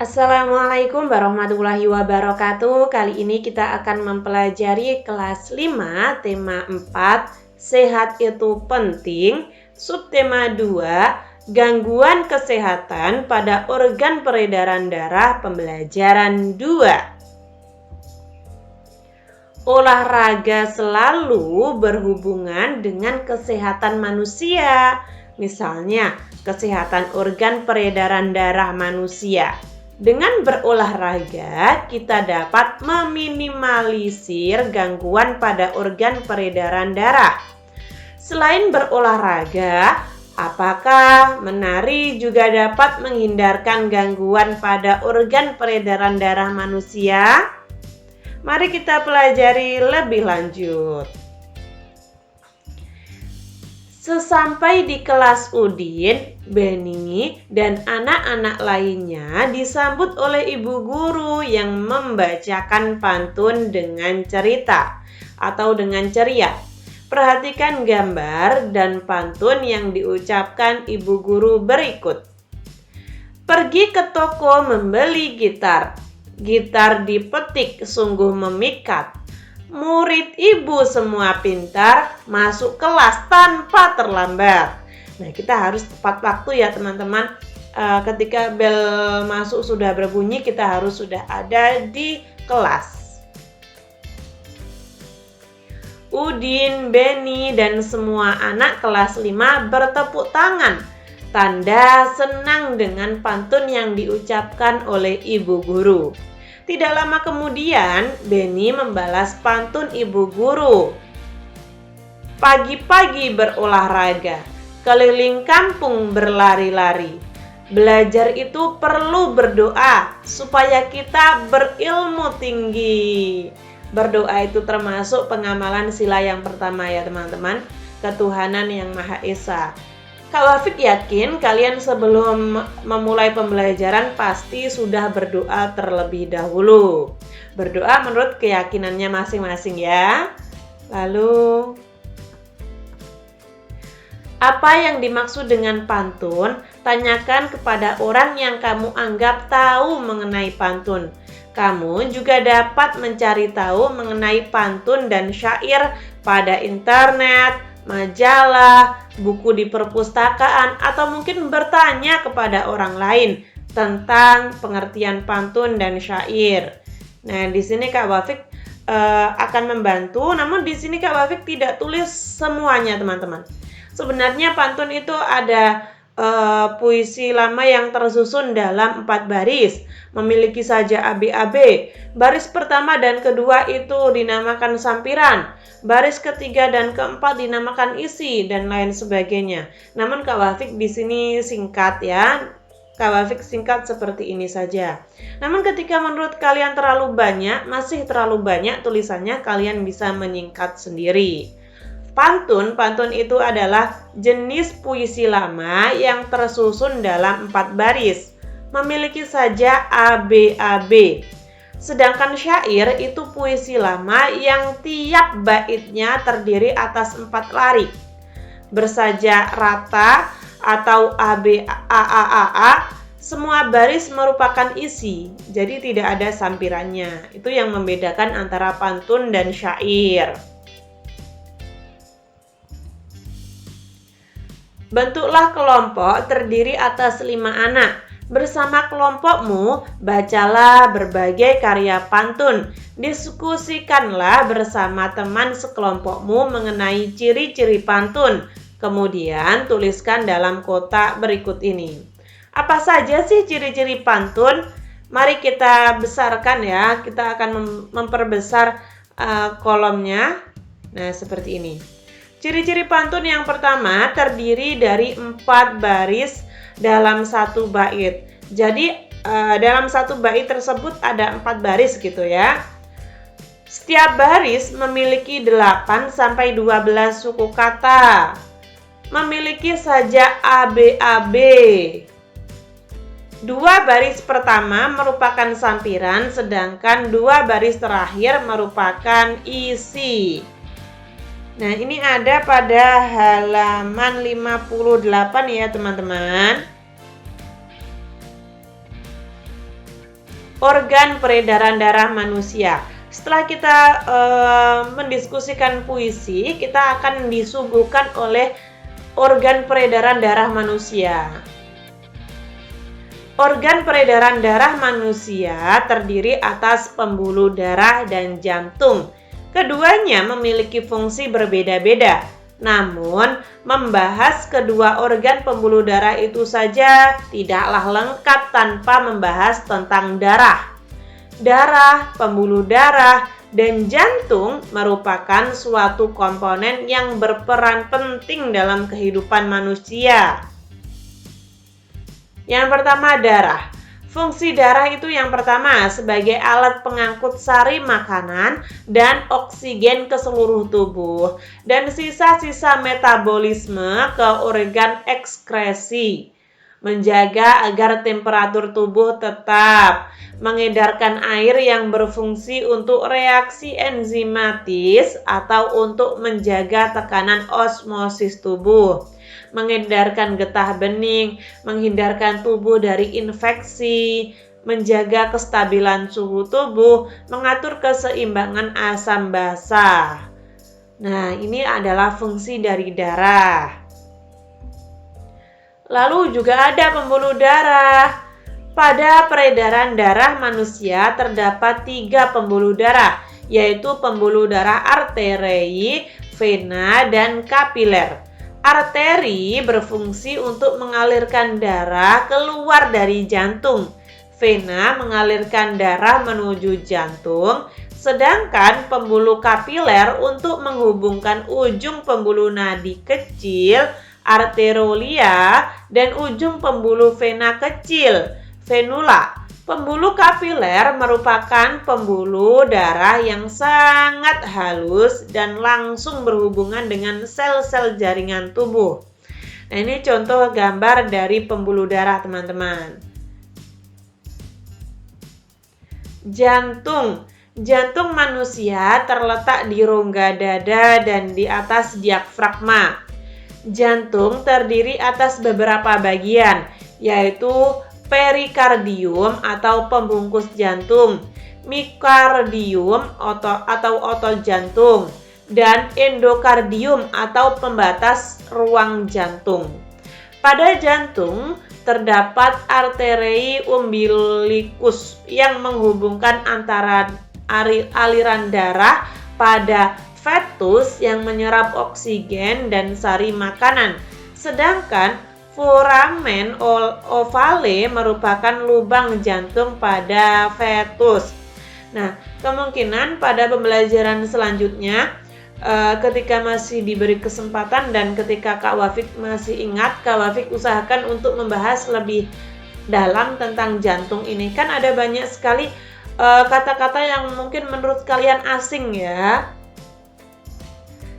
Assalamualaikum warahmatullahi wabarakatuh. Kali ini kita akan mempelajari kelas 5, tema 4, sehat itu penting, subtema 2, gangguan kesehatan pada organ peredaran darah, pembelajaran 2. Olahraga selalu berhubungan dengan kesehatan manusia. Misalnya, kesehatan organ peredaran darah manusia. Dengan berolahraga, kita dapat meminimalisir gangguan pada organ peredaran darah. Selain berolahraga, apakah menari juga dapat menghindarkan gangguan pada organ peredaran darah manusia? Mari kita pelajari lebih lanjut. Sesampai di kelas Udin, Beni dan anak-anak lainnya disambut oleh ibu guru yang membacakan pantun dengan cerita atau dengan ceria. Perhatikan gambar dan pantun yang diucapkan ibu guru berikut. Pergi ke toko membeli gitar. Gitar dipetik sungguh memikat. Murid ibu semua pintar, masuk kelas tanpa terlambat. Nah, kita harus tepat waktu ya teman-teman. Ketika bel masuk sudah berbunyi, kita harus sudah ada di kelas. Udin, Beni, dan semua anak kelas 5 bertepuk tangan. Tanda senang dengan pantun yang diucapkan oleh ibu guru. Tidak lama kemudian, Beni membalas pantun ibu guru. Pagi-pagi berolahraga, keliling kampung berlari-lari. Belajar itu perlu berdoa supaya kita berilmu tinggi. Berdoa itu termasuk pengamalan sila yang pertama ya teman-teman, ketuhanan yang Maha Esa. Kak Wafik yakin kalian sebelum memulai pembelajaran pasti sudah berdoa terlebih dahulu. Berdoa menurut keyakinannya masing-masing ya. Lalu, apa yang dimaksud dengan pantun? Tanyakan kepada orang yang kamu anggap tahu mengenai pantun. Kamu juga dapat mencari tahu mengenai pantun dan syair pada internet, majalah, buku di perpustakaan, atau mungkin bertanya kepada orang lain tentang pengertian pantun dan syair. Nah, di sini Kak Wafik akan membantu, namun di sini Kak Wafik tidak tulis semuanya, teman-teman. Sebenarnya pantun itu ada puisi lama yang tersusun dalam 4 baris, memiliki saja ABAB. Baris pertama dan kedua itu dinamakan sampiran, baris ketiga dan keempat dinamakan isi, dan lain sebagainya. Namun Kak Wafik di sini singkat ya. Kak Wafik singkat seperti ini saja. Namun ketika menurut kalian terlalu banyak, masih terlalu banyak tulisannya, kalian bisa menyingkat sendiri. Pantun itu adalah jenis puisi lama yang tersusun dalam 4 baris, memiliki saja ABAB. Sedangkan syair itu puisi lama yang tiap baitnya terdiri atas 4 lari, bersaja rata atau ABAAA. Semua baris merupakan isi, jadi tidak ada sampirannya. Itu yang membedakan antara pantun dan syair. Bentuklah kelompok terdiri atas 5 anak. Bersama kelompokmu, bacalah berbagai karya pantun. Diskusikanlah bersama teman sekelompokmu mengenai ciri-ciri pantun. Kemudian tuliskan dalam kotak berikut ini. Apa saja sih ciri-ciri pantun? Mari kita besarkan ya. Kita akan memperbesar kolomnya. Nah, seperti ini. Ciri-ciri pantun yang pertama terdiri dari 4 baris dalam 1 bait. Jadi dalam 1 bait tersebut ada 4 baris gitu ya. Setiap baris memiliki 8 sampai 12 suku kata. Memiliki saja ABAB. 2 baris pertama merupakan sampiran, sedangkan 2 baris terakhir merupakan isi. Nah, ini ada pada halaman 58 ya teman-teman. organ peredaran darah manusia. Setelah kita mendiskusikan puisi, kita akan disuguhkan oleh organ peredaran darah manusia. Organ peredaran darah manusia terdiri atas pembuluh darah dan jantung. Keduanya memiliki fungsi berbeda-beda. Namun, membahas kedua organ pembuluh darah itu saja tidaklah lengkap tanpa membahas tentang darah. Darah, pembuluh darah, dan jantung merupakan suatu komponen yang berperan penting dalam kehidupan manusia. Yang pertama, darah. Fungsi darah itu yang pertama sebagai alat pengangkut sari makanan dan oksigen ke seluruh tubuh dan sisa-sisa metabolisme ke organ ekskresi. Menjaga agar temperatur tubuh tetap, mengedarkan air yang berfungsi untuk reaksi enzimatis atau untuk menjaga tekanan osmosis tubuh, mengedarkan getah bening, menghindarkan tubuh dari infeksi, menjaga kestabilan suhu tubuh, mengatur keseimbangan asam basa. Nah, ini adalah fungsi dari darah. Lalu juga ada pembuluh darah. Pada peredaran darah manusia terdapat 3 pembuluh darah, yaitu pembuluh darah arteri, vena, dan kapiler. Arteri berfungsi untuk mengalirkan darah keluar dari jantung. Vena mengalirkan darah menuju jantung, sedangkan pembuluh kapiler untuk menghubungkan ujung pembuluh nadi kecil, arteriolia, dan ujung pembuluh vena kecil, venula. Pembuluh kapiler merupakan pembuluh darah yang sangat halus dan langsung berhubungan dengan sel-sel jaringan tubuh. Nah, ini contoh gambar dari pembuluh darah, teman-teman. Jantung. Jantung manusia terletak di rongga dada dan di atas diafragma. Jantung terdiri atas beberapa bagian, yaitu perikardium atau pembungkus jantung, miokardium atau otot jantung, dan endokardium atau pembatas ruang jantung. Pada jantung terdapat arteri umbilicus yang menghubungkan antara aliran darah pada fetus yang menyerap oksigen dan sari makanan, sedangkan foramen ovale merupakan lubang jantung pada fetus. Nah, kemungkinan pada pembelajaran selanjutnya ketika masih diberi kesempatan dan ketika Kak Wafik masih ingat, Kak Wafik usahakan untuk membahas lebih dalam tentang jantung ini. Kan ada banyak sekali kata-kata yang mungkin menurut kalian asing ya.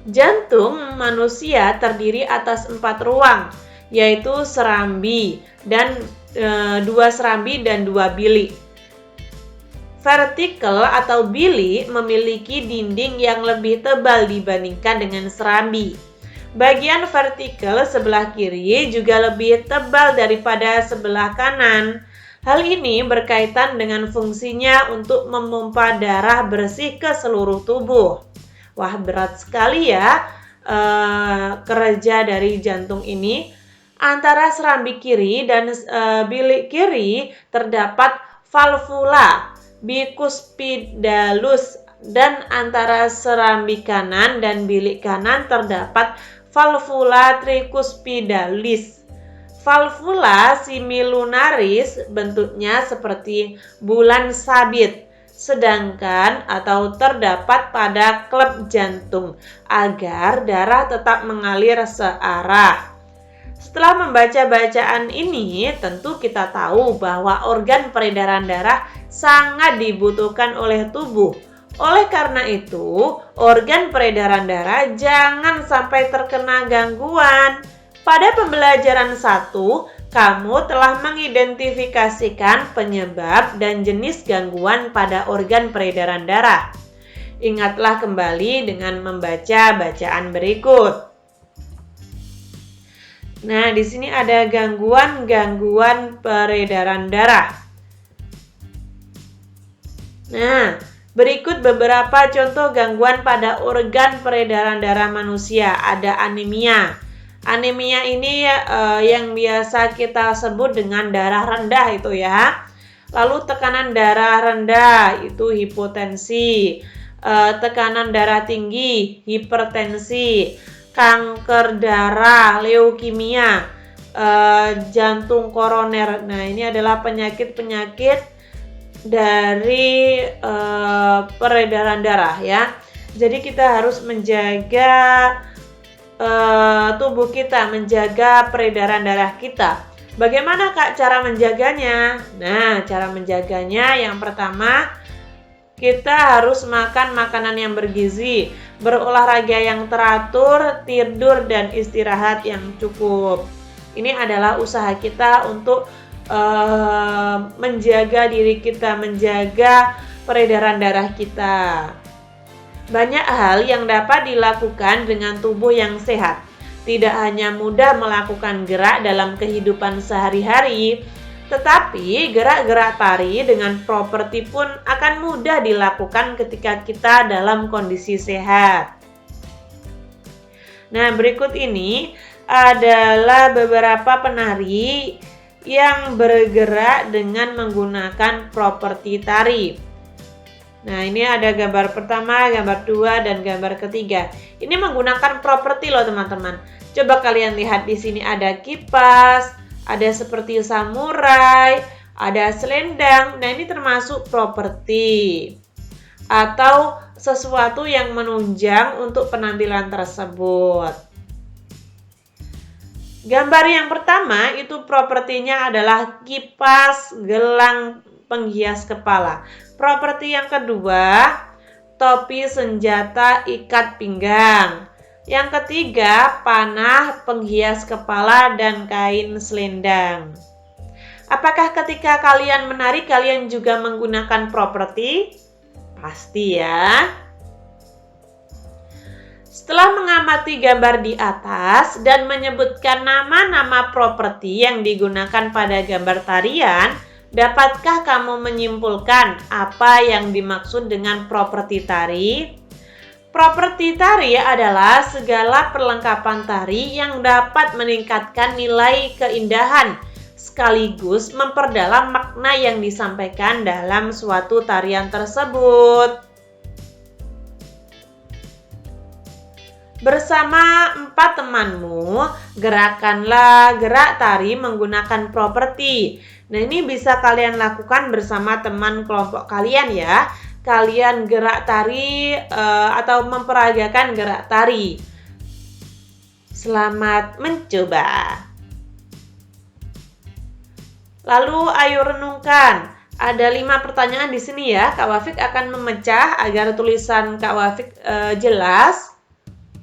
Jantung manusia terdiri atas 4 ruang, yaitu serambi dan 2 serambi dan 2 bilik. Vertikel atau bilik memiliki dinding yang lebih tebal dibandingkan dengan serambi. Bagian vertikel sebelah kiri juga lebih tebal daripada sebelah kanan. Hal ini berkaitan dengan fungsinya untuk memompa darah bersih ke seluruh tubuh. Wah, berat sekali ya kerja dari jantung ini. Antara serambi kiri dan bilik kiri terdapat valvula bicuspidalus, dan antara serambi kanan dan bilik kanan terdapat valvula tricuspidalis. Valvula semilunaris bentuknya seperti bulan sabit, sedangkan atau terdapat pada klep jantung agar darah tetap mengalir searah. Setelah membaca bacaan ini, tentu kita tahu bahwa organ peredaran darah sangat dibutuhkan oleh tubuh. Oleh karena itu, organ peredaran darah jangan sampai terkena gangguan. Pada pembelajaran 1, kamu telah mengidentifikasikan penyebab dan jenis gangguan pada organ peredaran darah. Ingatlah kembali dengan membaca bacaan berikut. Nah, di sini ada gangguan peredaran darah. Nah, berikut beberapa contoh gangguan pada organ peredaran darah manusia. Ada anemia. Anemia ini yang biasa kita sebut dengan darah rendah itu ya. Lalu tekanan darah rendah itu hipotensi. Tekanan darah tinggi, hipertensi. Kanker darah, leukemia, jantung koroner. Nah, ini adalah penyakit-penyakit dari peredaran darah ya. Jadi kita harus menjaga tubuh kita, menjaga peredaran darah kita. Bagaimana Kak cara menjaganya? Nah, cara menjaganya yang pertama, kita harus makan makanan yang bergizi, berolahraga yang teratur, tidur dan istirahat yang cukup. Ini adalah usaha kita untuk menjaga diri kita, menjaga peredaran darah kita. Banyak hal yang dapat dilakukan dengan tubuh yang sehat. Tidak hanya mudah melakukan gerak dalam kehidupan sehari-hari, tetapi gerak-gerak tari dengan properti pun akan mudah dilakukan ketika kita dalam kondisi sehat. Nah, berikut ini adalah beberapa penari yang bergerak dengan menggunakan properti tari. Nah, ini ada gambar pertama, gambar 2, dan gambar ketiga. Ini menggunakan properti loh teman-teman. Coba kalian lihat di sini ada kipas, ada seperti samurai, ada selendang. Nah, ini termasuk properti atau sesuatu yang menunjang untuk penampilan tersebut. Gambar yang pertama itu propertinya adalah kipas gelang penghias kepala. Properti yang kedua, topi senjata ikat pinggang. Yang ketiga, panah penghias kepala dan kain selendang. Apakah ketika kalian menari kalian juga menggunakan properti? Pasti ya. Setelah mengamati gambar di atas dan menyebutkan nama-nama properti yang digunakan pada gambar tarian, dapatkah kamu menyimpulkan apa yang dimaksud dengan properti tari? Properti tari adalah segala perlengkapan tari yang dapat meningkatkan nilai keindahan sekaligus memperdalam makna yang disampaikan dalam suatu tarian tersebut. Bersama 4 temanmu, gerakanlah gerak tari menggunakan properti. Nah, ini bisa kalian lakukan bersama teman kelompok kalian ya. Kalian gerak tari atau memperagakan gerak tari. Selamat mencoba. Lalu ayo renungkan. Ada 5 pertanyaan di sini ya. Kak Wafik akan memecah agar tulisan Kak Wafik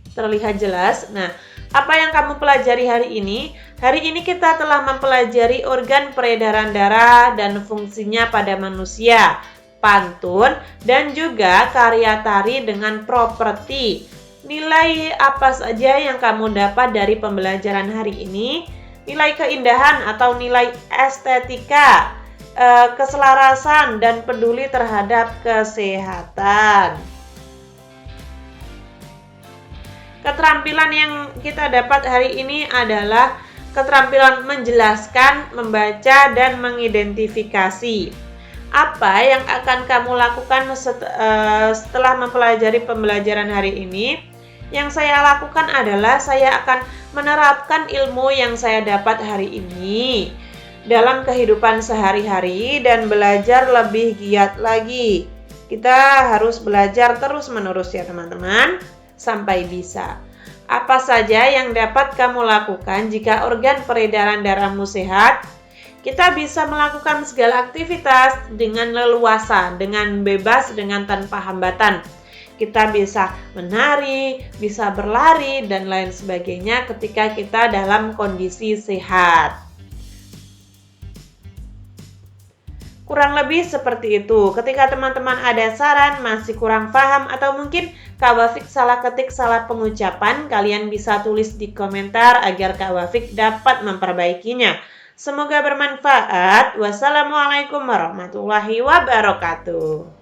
terlihat jelas. Nah, apa yang kamu pelajari hari ini? Hari ini kita telah mempelajari organ peredaran darah dan fungsinya pada manusia, pantun, dan juga karya tari dengan properti. Nilai apa saja yang kamu dapat dari pembelajaran hari ini? Nilai keindahan atau nilai estetika, keselarasan, dan peduli terhadap kesehatan. Keterampilan yang kita dapat hari ini adalah keterampilan menjelaskan, membaca, dan mengidentifikasi. Apa yang akan kamu lakukan setelah mempelajari pembelajaran hari ini? Yang saya lakukan adalah saya akan menerapkan ilmu yang saya dapat hari ini dalam kehidupan sehari-hari dan belajar lebih giat lagi. Kita harus belajar terus-menerus ya teman-teman, sampai bisa. Apa saja yang dapat kamu lakukan jika organ peredaran darahmu sehat? Kita bisa melakukan segala aktivitas dengan leluasa, dengan bebas, dengan tanpa hambatan. Kita bisa menari, bisa berlari, dan lain sebagainya ketika kita dalam kondisi sehat. Kurang lebih seperti itu. Ketika teman-teman ada saran, masih kurang paham, atau mungkin Kak Wafik salah ketik, salah pengucapan, kalian bisa tulis di komentar agar Kak Wafik dapat memperbaikinya. Semoga bermanfaat. Wassalamualaikum warahmatullahi wabarakatuh.